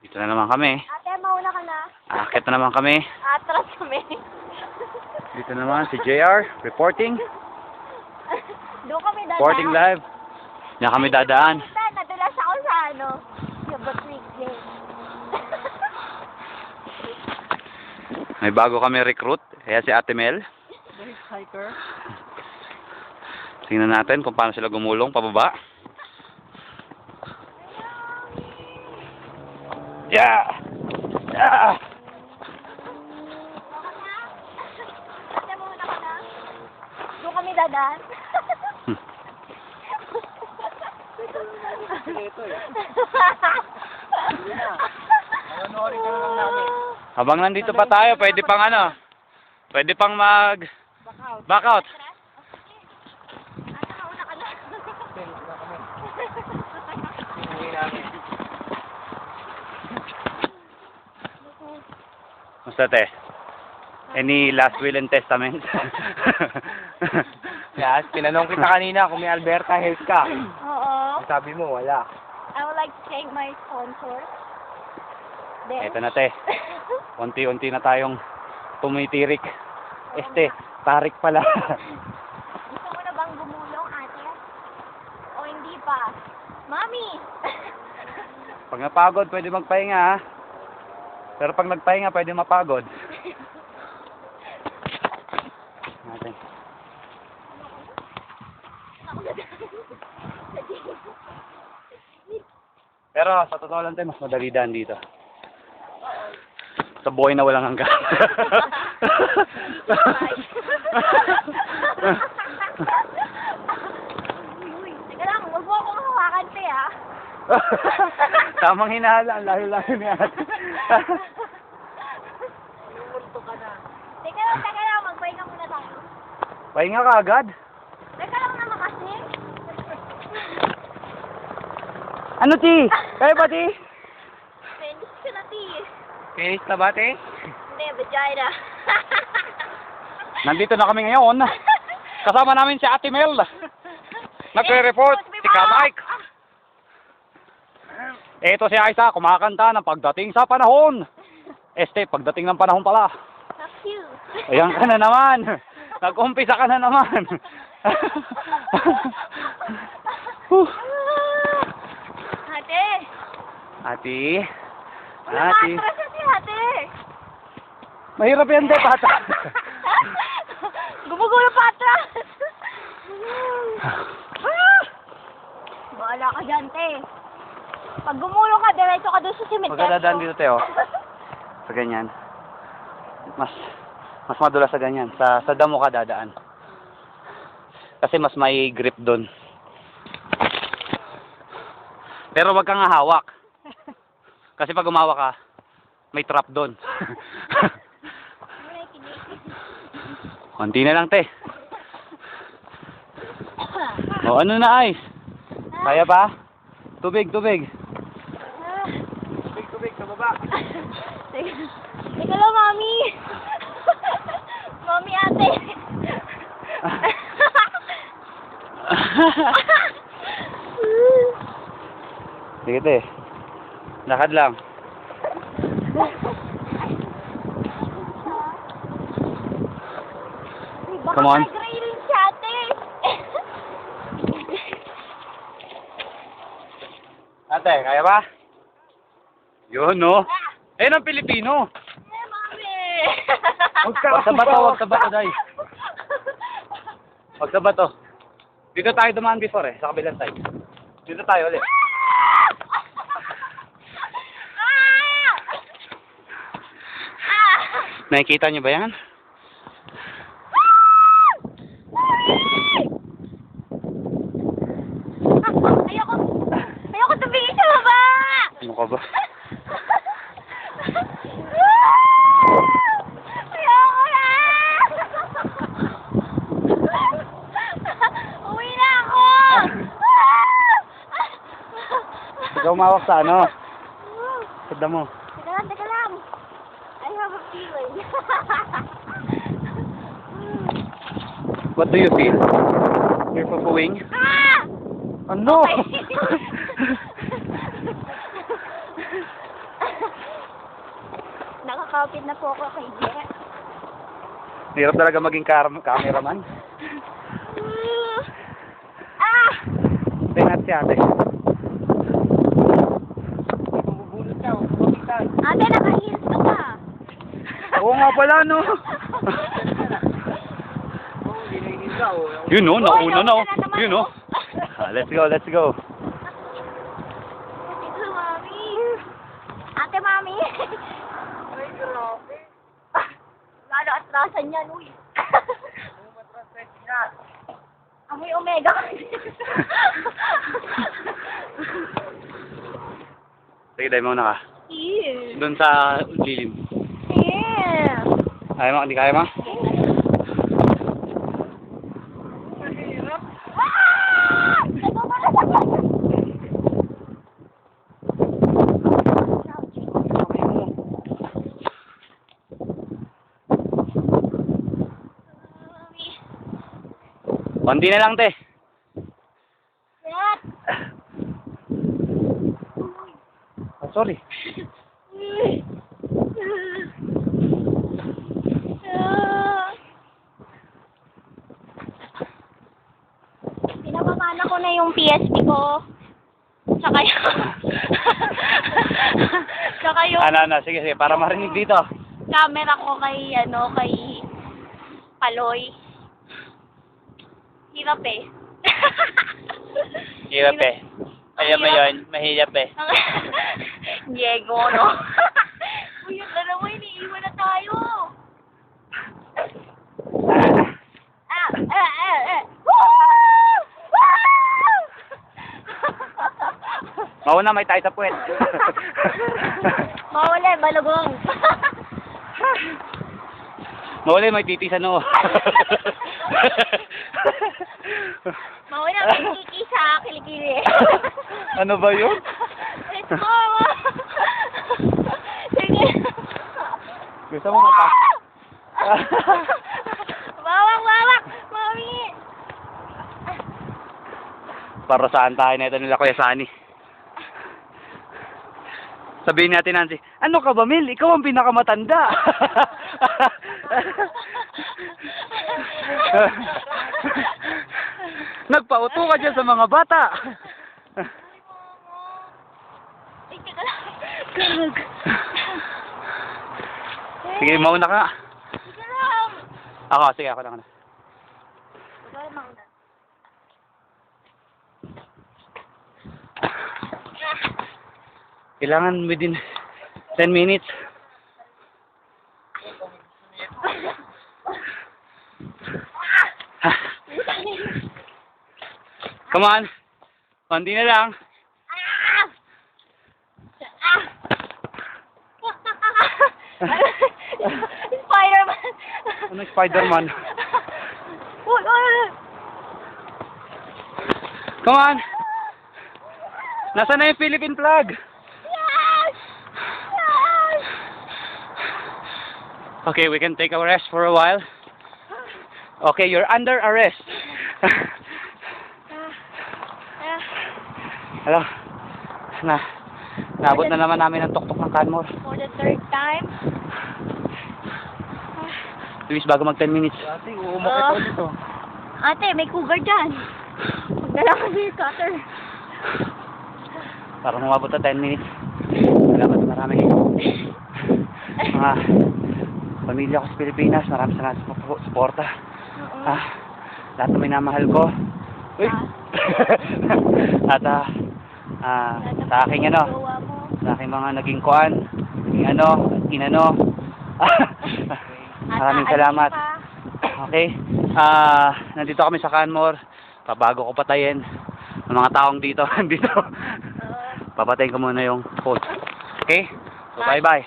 Dito na naman kami. Ate, mauna ka na. Aakit na naman kami. Atras kami. Dito naman si JR, reporting. Doon kami dadaan. Reporting live. Diyan kami dadaan. Nadulas ako sa Yabot Weekday. May bago kami recruit. Kaya si Ate Mel. Hiker. Tingnan natin kung paano sila gumulong pababa. Yeah! Yeah! Ate, mauna ka na. Doon kami dadaan. Habang nandito pa tayo, pwede pang pwede pang back out. Ate, mauna ka na. Musta te? Any last will and testament? Yes, tinanong kita kanina kung may Alberta Health ka. Oo. Sabi mo, wala. I would like to thank my sponsor. Then, Eto na te. Unti-unti na tayong tumitirik. Tarik pala. gusto mo na bang gumulong, ate? O hindi pa? Mami! Pag napagod, pwede magpahinga ha. Pero pag nagpahinga, pwede mapagod. Natin. Pero sa totoo lang tayo, mas madali daan dito. Sa buhay na walang hanggan. Uy, teka lang, huwag mo akong hawakan, te, ha? Tamang hinahala, layo-layo ni ate. Teka lang, magpahinga muna tayo. Pahinga ka agad. Teka lang naman kasi. Ano ti? Kaya ba ti? Finish ko na, ti. Finish na ba ti? Hindi, vagina. Nandito na kami ngayon. Kasama namin si Ate Mel. Nagre-report si Kamike. Ito si Aisa, kumakanta ng pagdating sa panahon. Pagdating ng panahon pala. Fuck you. Ayan ka na naman. Nag-umpisa ka na naman. Ate. Ate. Ate. Atras si ate. Mahirap yan, te, pata. Gumugulo pa atras. Bahala ka dyan, te. Pag gumulong ka, diretso ka doon sa cemetery. Huwag ka dadaan dito, te, oh. Sa ganyan. Mas madulas sa ganyan. Sa damo ka dadaan. Kasi mas may grip doon. Pero wag kang hawak. Kasi pag umawak ka, may trap doon. Konti na lang, te. O, ano na, Ice? Kaya ba? Tubig. Tubig, sa baba. Teka lang, mami. Mami, ate. Sige, te. Lakad lang. Baka Come on. mag-railing si ate. Ate, kaya ba? Yun, no? Ayun ang Pilipino. Mami. Wag sa bato, day. Wag sa bato. Dito tayo dumaan before sa kabilang side. Dito tayo ulit. Nakikita niyo ba yan? Ayoko tumingin sa baba. Ano ka ba? Ayoko na. Uwi na ako. Ikaw umawak sa Sa damo. Teka lang. I have a feeling. What do you feel? You're pupawing? Ah! Ano? Nag-outfit na po ako kay Jet. Hirap talaga maging cameraman. Ah! Tingnan si ate. Bubulot ka, bubulitan. Ate, naka-heels ka pa. Oo nga pala, no? Ginigin ka, oh. Yun, no? Nauna, no? nauna na naman, Yun, no? Let's go, let's go. Ito, mami. Ate, mami. Ay, grabe. Lalo atrasan yan, uy. Matranslate yan. Amoy omega. Sige, dahil muna ka. Yeah. Doon sa lilim. Yeah. Kaya mo? Hindi kaya mo? Ah! Ito pala sa Konti na lang, te. Jet. Oh, sorry. Pinapamana ko na yung PSP ko. Tsaka yung... Tsaka yung Ano, sige, sige. Para marinig dito. camera ko kay, kay Paloy. Hirap eh. Hirap eh. Alam mo yun, mahirap eh. Diego, no? Uy, yung dalawa, iniiwan na tayo. Woo! Woo! Mauna, may tayo sa puwet. Mawala, balagong. Mauna, may titi sa noo. Mawala, may kiki sa kilikili. Ano ba yun? Let's go! Sige. Gusto mo mata? Wawak, wawak! Mami! Para saan tayo na ito nila Kuya Sani? Sabihin natin, Nancy, ano ka ba, Mil? Ikaw ang pinakamatanda. Nagpauto ka dyan sa mga bata. Ay, teka lang. Gag. Sige, mauna ka. Teka lang. Ako, sige, ako lang. Ikaw yung mauna. Kailangan within 10 minutes. Come on. Konti na lang. Spider-Man. Ano Spider-Man? Uy, uy. Come on. Nasaan na yung Philippine flag? Yes! Yes! Okay, we can take a rest for a while. Okay, you're under arrest. Hello. Naabot na naman namin ang tuktok ng Canmore. For the third time. Luis, bago mag 10 minutes. Ate, uumakit ako dito. Ate, may cougar dyan. Magdala ka sa cutter. Para umabot na 10 minutes. Salamat marami. Mga pamilya ko sa Pilipinas, marami sa natin suporta. Lahat na minamahal ko. Uy! At sa aking sa aking mga naging kuan, naging inano. Maraming salamat. Okay? Nandito kami sa Canmore. Pabago ko patayin ang mga taong dito. Papatayin ko muna yung phone. Okay? So, bye-bye.